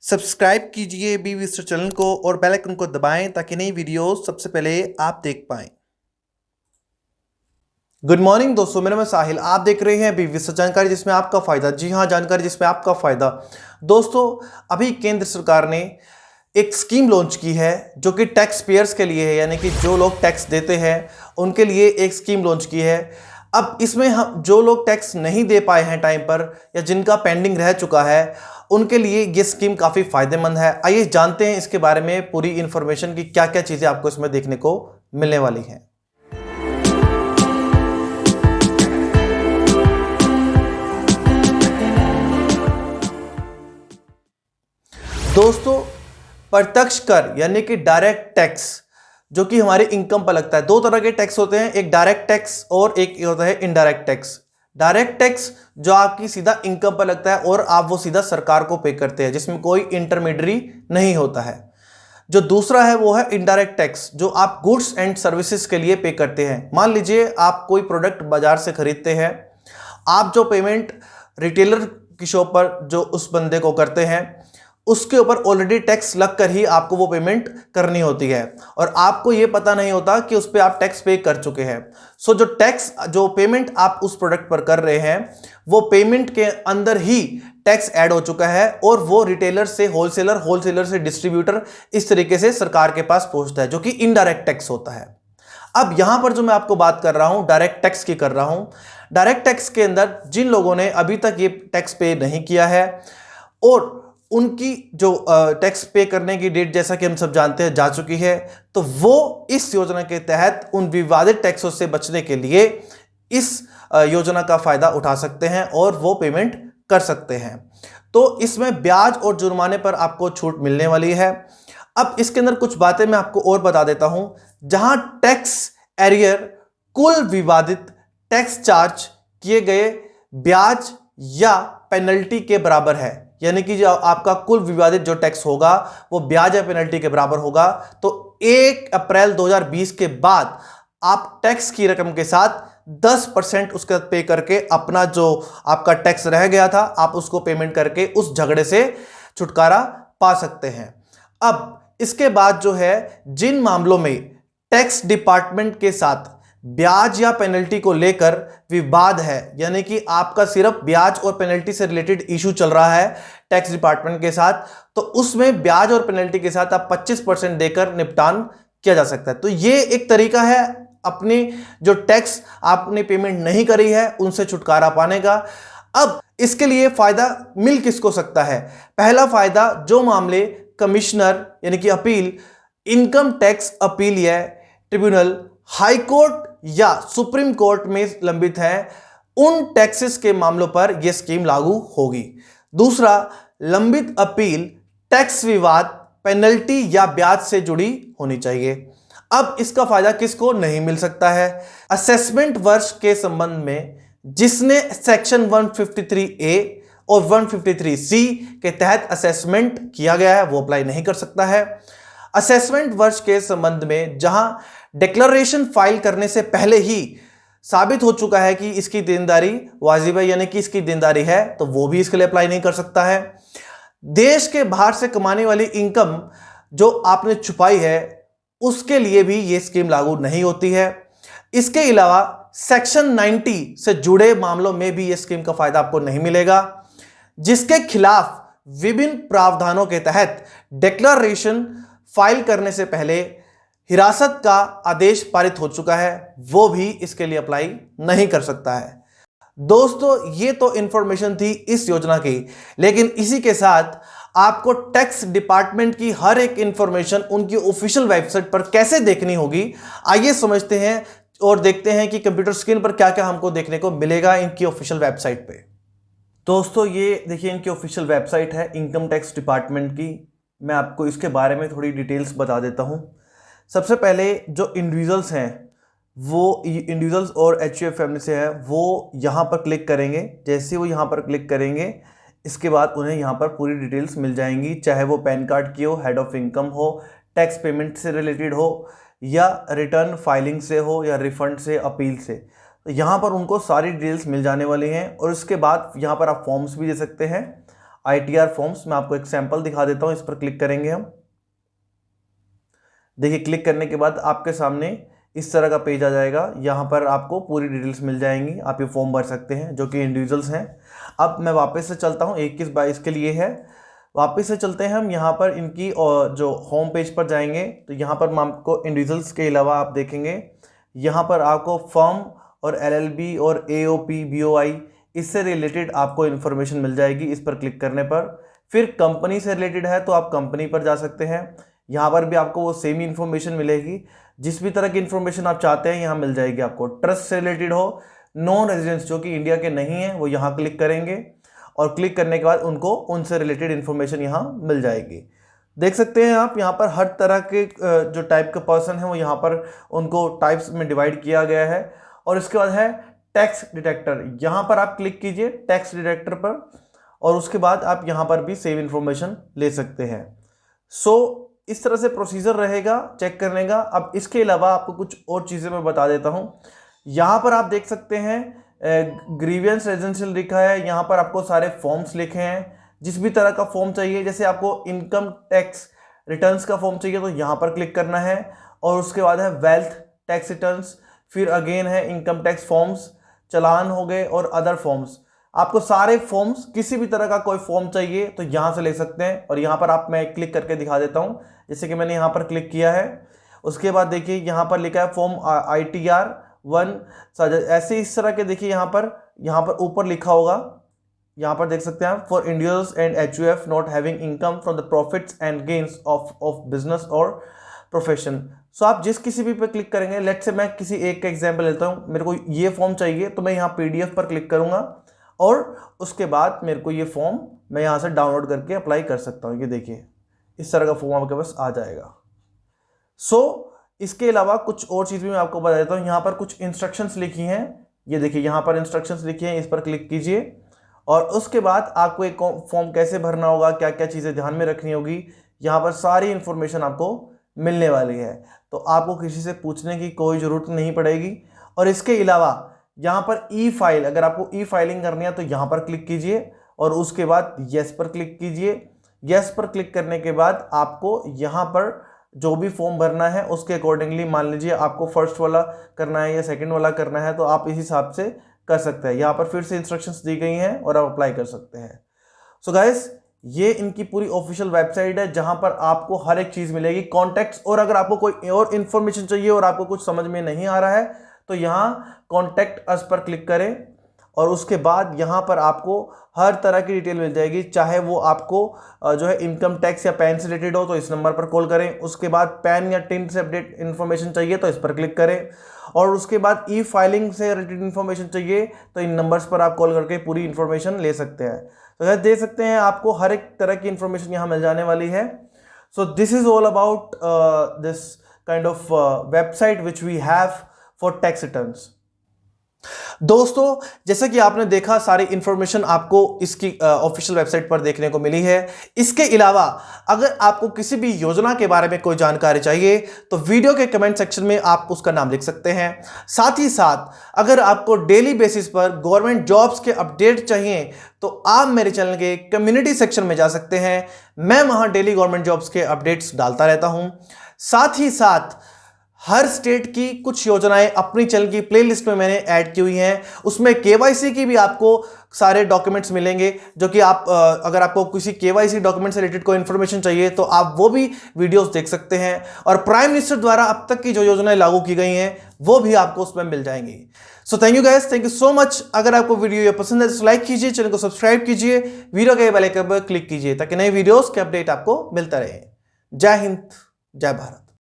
Subscribe कीजिए B विस्टर channel को और बेल आइकन को दबाएं ताकि नई वीडियो सबसे पहले आप देख पाएं। गुड मॉर्निंग दोस्तों, मेरा नाम है साहिल। आप देख रहे हैं बी विस्टर जानकारी जिसमें आपका फायदा। जी हां, जानकारी जिसमें आपका फायदा। दोस्तों, अभी केंद्र सरकार ने एक स्कीम लॉन्च की है जो कि टैक्स पेयर्स के लिए है, यानी कि जो लोग टैक्स देते हैं उनके लिए एक स्कीम लॉन्च की है। अब इसमें हम जो लोग टैक्स नहीं दे पाए हैं टाइम पर या जिनका पेंडिंग रह चुका है उनके लिए ये स्कीम काफ़ी फायदेमंद है। आइए जानते हैं इसके बारे में पूरी इंफॉर्मेशन की क्या क्या चीज़ें आपको इसमें देखने को मिलने वाली हैं। दोस्तों, प्रत्यक्ष कर यानी कि डायरेक्ट टैक्स जो कि हमारे इनकम पर लगता है, दो तरह के टैक्स होते हैं, एक डायरेक्ट टैक्स और एक होता है इनडायरेक्ट टैक्स। डायरेक्ट टैक्स जो आपकी सीधा इनकम पर लगता है और आप वो सीधा सरकार को पे करते हैं, जिसमें कोई इंटरमीडियरी नहीं होता है। जो दूसरा है वो है इनडायरेक्ट टैक्स, जो आप गुड्स एंड सर्विसेज के लिए पे करते हैं। मान लीजिए आप कोई प्रोडक्ट बाजार से खरीदते हैं, आप जो पेमेंट रिटेलर की शॉप पर जो उस बंदे को करते हैं उसके ऊपर ऑलरेडी टैक्स लगकर ही आपको वो पेमेंट करनी होती है और आपको ये पता नहीं होता कि उस पर आप टैक्स पे कर चुके हैं। सो जो पेमेंट आप उस प्रोडक्ट पर कर रहे हैं वो पेमेंट के अंदर ही टैक्स ऐड हो चुका है और वो रिटेलर से होलसेलर, होलसेलर से डिस्ट्रीब्यूटर, इस तरीके से सरकार के पास पहुंचता है, जो कि इनडायरेक्ट टैक्स होता है। अब यहां पर जो मैं आपको बात कर रहा हूं डायरेक्ट टैक्स की कर रहा हूं। डायरेक्ट टैक्स के अंदर जिन लोगों ने अभी तक ये टैक्स पे नहीं किया है और उनकी जो टैक्स पे करने की डेट जैसा कि हम सब जानते हैं जा चुकी है, तो वो इस योजना के तहत उन विवादित टैक्सों से बचने के लिए इस योजना का फायदा उठा सकते हैं और वो पेमेंट कर सकते हैं। तो इसमें ब्याज और जुर्माने पर आपको छूट मिलने वाली है। अब इसके अंदर कुछ बातें मैं आपको और बता देता हूं। जहां टैक्स एरियर कुल विवादित टैक्स चार्ज किए गए ब्याज या पेनल्टी के बराबर है, यानी कि जो आपका कुल विवादित जो टैक्स होगा वो ब्याज या पेनल्टी के बराबर होगा, तो 1 अप्रैल 2020 के बाद आप टैक्स की रकम के साथ 10% उसका पे करके अपना जो आपका टैक्स रह गया था आप उसको पेमेंट करके उस झगड़े से छुटकारा पा सकते हैं। अब इसके बाद जो है, जिन मामलों में टैक्स डिपार्टमेंट के साथ ब्याज या पेनल्टी को लेकर विवाद है, यानी कि आपका सिर्फ ब्याज और पेनल्टी से रिलेटेड इशू चल रहा है टैक्स डिपार्टमेंट के साथ, तो उसमें ब्याज और पेनल्टी के साथ आप 25% देकर निपटान किया जा सकता है। तो ये एक तरीका है अपनी जो टैक्स आपने पेमेंट नहीं करी है उनसे छुटकारा पाने का। अब इसके लिए फायदा मिल किसको सकता है? पहला फायदा, जो मामले कमिश्नर यानी कि अपील, इनकम टैक्स अपील या ट्रिब्यूनल, हाई कोर्ट या सुप्रीम कोर्ट में लंबित है, उन टैक्सेस के मामलों पर यह स्कीम लागू होगी। दूसरा, लंबित अपील टैक्स विवाद पेनल्टी या ब्याज से जुड़ी होनी चाहिए। अब इसका फायदा किसको नहीं मिल सकता है? असेसमेंट वर्ष के संबंध में जिसने सेक्शन 153A और 153C के तहत असेसमेंट किया गया है वो अप्लाई नहीं कर सकता है। असेसमेंट वर्ष के संबंध में जहां डिक्लेरेशन फाइल करने से पहले ही साबित हो चुका है कि इसकी देनदारी वाजिब है, यानी कि इसकी देनदारी है, तो वो भी इसके लिए अप्लाई नहीं कर सकता है। देश के बाहर से कमाने वाली इनकम जो आपने छुपाई है उसके लिए भी ये स्कीम लागू नहीं होती है। इसके अलावा सेक्शन 90 से जुड़े मामलों में भी ये स्कीम का फायदा आपको नहीं मिलेगा। जिसके खिलाफ विभिन्न प्रावधानों के तहत डिक्लेरेशन फाइल करने से पहले हिरासत का आदेश पारित हो चुका है, वो भी इसके लिए अप्लाई नहीं कर सकता है। दोस्तों, ये तो इंफॉर्मेशन थी इस योजना की, लेकिन इसी के साथ आपको टैक्स डिपार्टमेंट की हर एक इंफॉर्मेशन उनकी ऑफिशियल वेबसाइट पर कैसे देखनी होगी, आइए समझते हैं और देखते हैं कि कंप्यूटर स्क्रीन पर क्या क्या हमको देखने को मिलेगा इनकी ऑफिशियल वेबसाइट पे। दोस्तों, ये देखिए इनकी ऑफिशियल वेबसाइट है इनकम टैक्स डिपार्टमेंट की। मैं आपको इसके बारे में थोड़ी डिटेल्स बता देता हूँ। सबसे पहले जो इंडिविजुअल्स हैं, वो इंडिविजुअल्स और एचयूएफ फैमिली से है, वो यहाँ पर क्लिक करेंगे। जैसे ही वो यहाँ पर क्लिक करेंगे इसके बाद उन्हें यहाँ पर पूरी डिटेल्स मिल जाएंगी, चाहे वो पैन कार्ड की हो, हेड ऑफ इनकम हो, टैक्स पेमेंट से रिलेटेड हो या रिटर्न फाइलिंग से हो या रिफंड से, अपील से। तो यहाँ पर उनको सारी डिटेल्स मिल जाने वाली हैं और उसके बाद यहाँ पर आप फॉर्म्स भी दे सकते हैं। ITR forms. मैं आपको एक सैंपल दिखा देता हूं, इस पर क्लिक करेंगे हम। देखिए क्लिक करने के बाद आपके सामने इस तरह का पेज आ जाएगा। यहाँ पर आपको पूरी डिटेल्स मिल जाएंगी, आप ये फॉर्म भर सकते हैं जो कि इंडिविजुअल्स हैं। अब मैं वापस से चलता हूँ, 21-22 के लिए है। वापस से चलते हैं हम यहाँ पर इनकी जो होम पेज पर जाएंगे तो यहाँ पर आपको इंडिविजुअल्स के अलावा आप देखेंगे यहाँ पर आपको फर्म और LLB और AOP BOI इससे रिलेटेड आपको इन्फॉर्मेशन मिल जाएगी इस पर क्लिक करने पर। फिर कंपनी से रिलेटेड है तो आप कंपनी पर जा सकते हैं, यहाँ पर भी आपको वो सेम इन्फॉर्मेशन मिलेगी। जिस भी तरह की इन्फॉर्मेशन आप चाहते हैं यहाँ मिल जाएगी आपको। ट्रस्ट से रिलेटेड हो, नॉन रेजिडेंट्स जो कि इंडिया के नहीं है वो यहाँ क्लिक करेंगे और क्लिक करने के बाद उनको उनसे रिलेटेड इन्फॉर्मेशन यहाँ मिल जाएगी। देख सकते हैं आप यहाँ पर हर तरह के जो टाइप के पर्सन है वो यहाँ पर उनको टाइप्स में डिवाइड किया गया है। और इसके बाद है टैक्स डिटेक्टर, यहाँ पर आप क्लिक कीजिए टैक्स डिटेक्टर पर और उसके बाद आप यहाँ पर भी सेम इन्फॉर्मेशन ले सकते हैं। इस तरह से प्रोसीजर रहेगा चेक करने का। अब इसके अलावा आपको कुछ और चीज़ें मैं बता देता हूँ। यहाँ पर आप देख सकते हैं ग्रीवियंस रेजिडेंशियल लिखा है, यहाँ पर आपको सारे फॉर्म्स लिखे हैं। जिस भी तरह का फॉर्म चाहिए, जैसे आपको इनकम टैक्स रिटर्न्स का फॉर्म चाहिए तो यहाँ पर क्लिक करना है और उसके बाद है वेल्थ टैक्स रिटर्न्स, फिर अगेन है इनकम टैक्स फॉर्म्स, चालान हो गए और अदर फॉर्म्स। आपको सारे फॉर्म्स किसी भी तरह का कोई फॉर्म चाहिए तो यहाँ से ले सकते हैं। और यहाँ पर आप मैं क्लिक करके दिखा देता हूँ, जैसे कि मैंने यहाँ पर क्लिक किया है। उसके बाद देखिए यहाँ पर लिखा है फॉर्म ITR 1 ऐसे इस तरह के। देखिए यहाँ पर ऊपर लिखा होगा, यहाँ पर देख सकते हैं आप, for individuals and HUF not having income from the profits and gains of business और प्रोफेशन। आप जिस किसी भी पे क्लिक करेंगे, लेट से मैं किसी एक का एग्जाम्पल लेता हूँ। मेरे को ये फॉर्म चाहिए तो मैं यहाँ PDF पर क्लिक करूँगा और उसके बाद मेरे को ये फॉर्म मैं यहाँ से डाउनलोड करके अप्लाई कर सकता हूँ। ये देखिए इस तरह का फॉर्म आपके पास आ जाएगा। इसके अलावा कुछ और चीज़ भी मैं आपको बता देता हूँ। यहाँ पर कुछ इंस्ट्रक्शंस लिखी हैं, ये देखिए यहाँ पर इंस्ट्रक्शंस लिखी हैं, इस पर क्लिक कीजिए और उसके बाद आपको एक फॉर्म कैसे भरना होगा, क्या क्या चीज़ें ध्यान में रखनी होगी, यहाँ पर सारी इंफॉर्मेशन आपको मिलने वाली है। तो आपको किसी से पूछने की कोई ज़रूरत नहीं पड़ेगी। और इसके अलावा यहाँ पर E-फाइल, अगर आपको E-फाइलिंग करनी है तो यहाँ पर क्लिक कीजिए और उसके बाद येस पर क्लिक कीजिए। येस पर क्लिक करने के बाद आपको यहाँ पर जो भी फॉर्म भरना है उसके अकॉर्डिंगली, मान लीजिए आपको फर्स्ट वाला करना है या सेकंड वाला करना है तो आप इस हिसाब से कर सकते हैं। यहाँ पर फिर से इंस्ट्रक्शंस दी गई हैं और आप अप्लाई कर सकते हैं। सो गाइस, ये इनकी पूरी ऑफिशियल वेबसाइट है जहां पर आपको हर एक चीज़ मिलेगी, कॉन्टैक्ट्स। और अगर आपको कोई और इन्फॉर्मेशन चाहिए और आपको कुछ समझ में नहीं आ रहा है तो यहाँ कॉन्टैक्ट अस पर क्लिक करें और उसके बाद यहाँ पर आपको हर तरह की डिटेल मिल जाएगी। चाहे वो आपको जो है इनकम टैक्स या पैन से रिलेटेड हो तो इस नंबर पर कॉल करें। उसके बाद पैन या टिन से अपडेट इन्फॉर्मेशन चाहिए तो इस पर क्लिक करें। और उसके बाद E-फाइलिंग से रिलेटेड इन्फॉर्मेशन चाहिए तो इन नंबर्स पर आप कॉल करके पूरी इन्फॉर्मेशन ले सकते हैं। तो दे सकते हैं, आपको हर एक तरह की इन्फॉर्मेशन यहाँ मिल जाने वाली है। So this is all about this kind of website which we have for tax returns. दोस्तों, जैसे कि आपने देखा, सारी इंफॉर्मेशन आपको इसकी ऑफिशियल वेबसाइट पर देखने को मिली है। इसके अलावा अगर आपको किसी भी योजना के बारे में कोई जानकारी चाहिए तो वीडियो के कमेंट सेक्शन में आप उसका नाम लिख सकते हैं। साथ ही साथ अगर आपको डेली बेसिस पर गवर्नमेंट जॉब्स के अपडेट चाहिए तो आप मेरे चैनल के कम्युनिटी सेक्शन में जा सकते हैं। मैं वहां डेली गवर्नमेंट जॉब्स के अपडेट्स डालता रहता हूं। साथ ही साथ हर स्टेट की कुछ योजनाएं अपनी चैनल की प्लेलिस्ट में मैंने ऐड की हुई हैं। उसमें KYC की भी आपको सारे डॉक्यूमेंट्स मिलेंगे, जो कि आप अगर आपको किसी KYC डॉक्यूमेंट से रिलेटेड कोई इंफॉर्मेशन चाहिए तो आप वो भी वीडियोस देख सकते हैं। और प्राइम मिनिस्टर द्वारा अब तक की जो योजनाएं लागू की गई हैं वो भी आपको उसमें मिल जाएंगी। So thank you guys, thank you so much. अगर आपको वीडियो ये पसंद है तो लाइक कीजिए, चैनल को सब्सक्राइब कीजिए, वीडियो के बेल आइकन पर क्लिक कीजिए ताकि नए वीडियोस के अपडेट आपको मिलता रहे। जय हिंद, जय भारत।